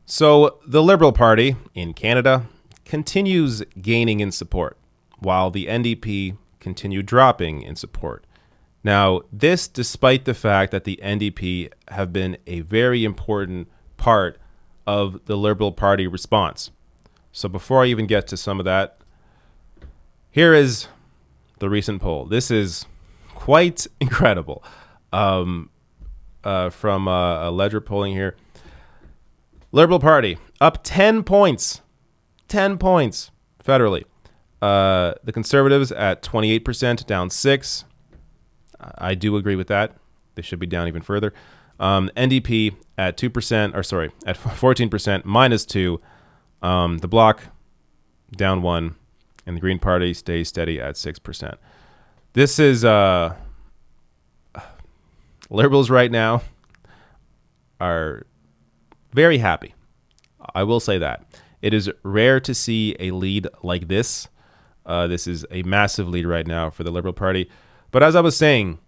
So the Liberal Party in Canada continues gaining in support, while the NDP continue dropping in support. Now, this despite the fact that the NDP have been a very important part of the Liberal Party response. So before I even get to some of that, here is the recent poll. This is quite incredible. From a Ledger polling here. Liberal Party up 10 points. 10 points federally. The Conservatives at 28%, down 6. I do agree with that. They should be down even further. NDP at 2%, at 14%, minus 2. The Bloc down 1, and the Green Party stays steady at 6%. This is Liberals right now are very happy. I will say that. It is rare to see a lead like this. This is a massive lead right now for the Liberal Party. But as I was saying,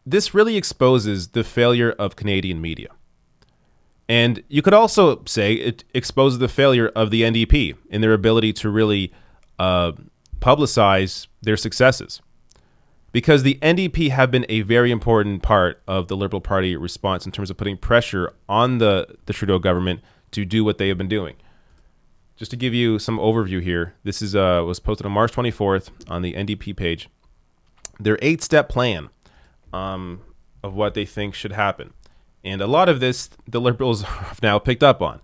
this really exposes the failure of Canadian media. And you could also say it exposes the failure of the NDP in their ability to really publicize their successes. Because the NDP have been a very important part of the Liberal Party response in terms of putting pressure on the Trudeau government to do what they have been doing. Just to give you some overview here, this is was posted on March 24th on the NDP page. Their 8-step plan of what they think should happen. And a lot of this, the Liberals have now picked up on.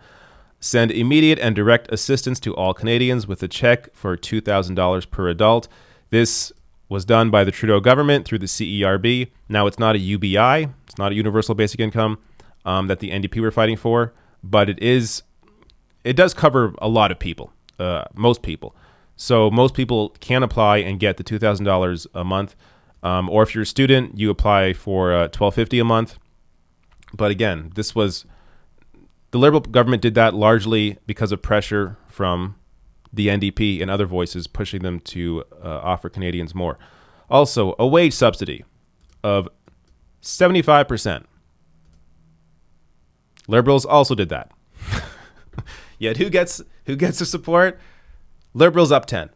Send immediate and direct assistance to all Canadians with a check for $2,000 per adult. This was done by the Trudeau government through the CERB. Now, it's not a UBI. It's not a universal basic income that the NDP were fighting for, but it does cover a lot of people, most people. So most people can apply and get the $2,000 a month. Or if you're a student, you apply for $1,250 a month. But again, the Liberal government did that largely because of pressure from the NDP and other voices pushing them to offer Canadians more. Also, a wage subsidy of 75%. Liberals also did that. Yet who gets the support? Liberals up 10.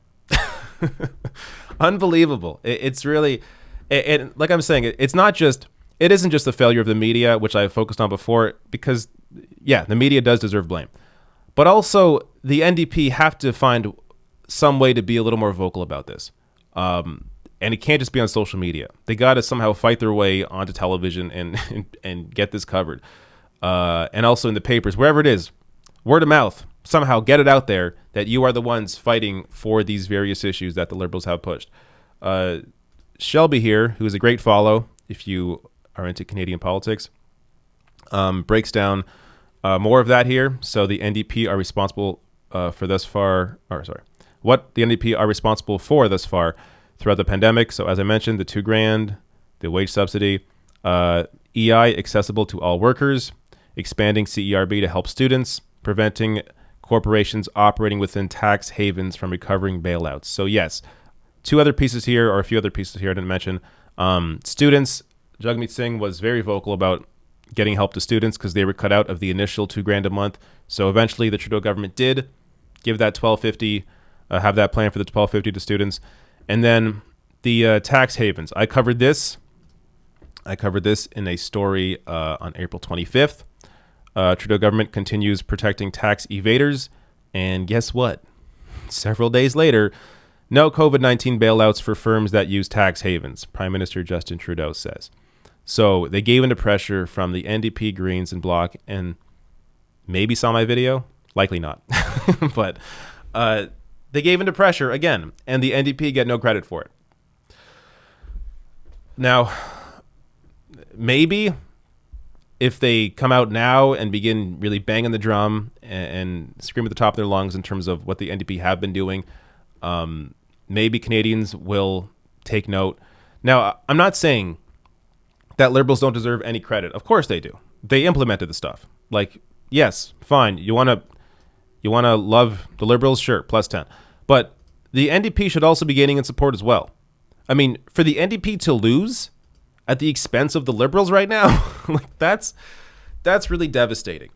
Unbelievable. It's really, and like I'm saying, it isn't just the failure of the media, which I focused on before, because yeah, the media does deserve blame. But also, the NDP have to find some way to be a little more vocal about this. And it can't just be on social media. They got to somehow fight their way onto television and get this covered. And also in the papers, wherever it is, word of mouth, somehow get it out there that you are the ones fighting for these various issues that the Liberals have pushed. Shelby here, who is a great follow if you are into Canadian politics, breaks down more of that here. So the NDP are responsible what the NDP are responsible for thus far throughout the pandemic. So as I mentioned, the $2,000, the wage subsidy, EI accessible to all workers, expanding CERB to help students, preventing corporations operating within tax havens from recovering bailouts. So yes, a few other pieces here I didn't mention. Students, Jagmeet Singh was very vocal about getting help to students because they were cut out of the initial $2,000 a month. So eventually the Trudeau government did give that $1,250, have that plan for the $1,250 to students. And then the tax havens. I covered this in a story on April 25th. Trudeau government continues protecting tax evaders. And guess what? Several days later, no COVID-19 bailouts for firms that use tax havens, Prime Minister Justin Trudeau says. So they gave into pressure from the NDP, Greens, and Bloc, and maybe saw my video. Likely not. But they gave into pressure again, and the NDP get no credit for it. Now, maybe if they come out now and begin really banging the drum and scream at the top of their lungs in terms of what the NDP have been doing, maybe Canadians will take note. Now, I'm not saying that Liberals don't deserve any credit. Of course they do. They implemented the stuff. Like, yes, fine. You want to love the Liberals? Sure, plus 10. But the NDP should also be gaining in support as well. I mean, for the NDP to lose at the expense of the Liberals right now, like that's that's really devastating.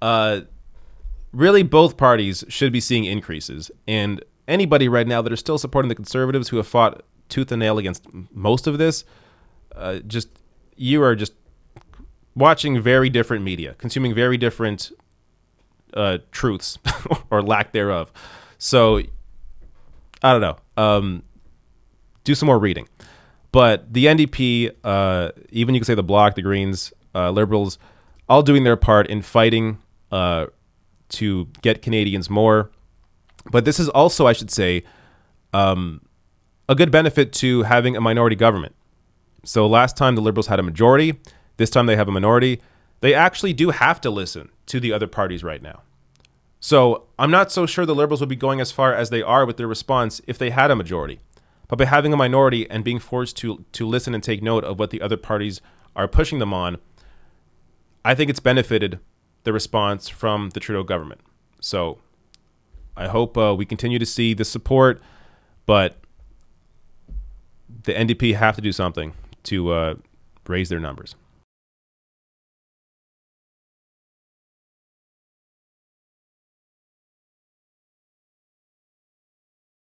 Really, both parties should be seeing increases. And anybody right now that are still supporting the Conservatives, who have fought tooth and nail against most of this, you are just watching very different media, consuming very different truths or lack thereof. So I don't know. Do some more reading. But the NDP, even you could say the Bloc, the Greens, Liberals, all doing their part in fighting to get Canadians more. But this is also, I should say, a good benefit to having a minority government. So last time the Liberals had a majority. This time they have a minority. They actually do have to listen to the other parties right now. So I'm not so sure the Liberals would be going as far as they are with their response if they had a majority. But by having a minority and being forced to listen and take note of what the other parties are pushing them on, I think it's benefited the response from the Trudeau government. So I hope we continue to see the support, but the NDP have to do something to raise their numbers.